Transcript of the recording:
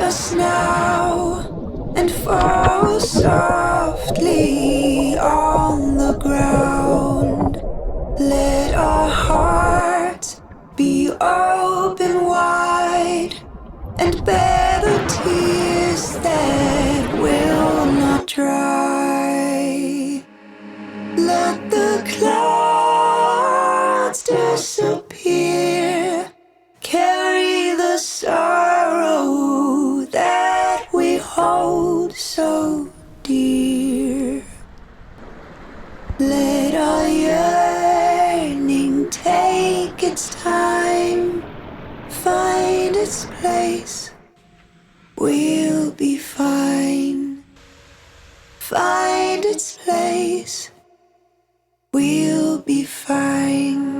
just now and fall softly on the ground. Let our hearts be open wide and bear the tears that will not dry. Let the clouds disappear, carry the sorrow that we hold so dear. Let our yearning take its time, find its place. We'll be fine. Find its place. We'll be fine.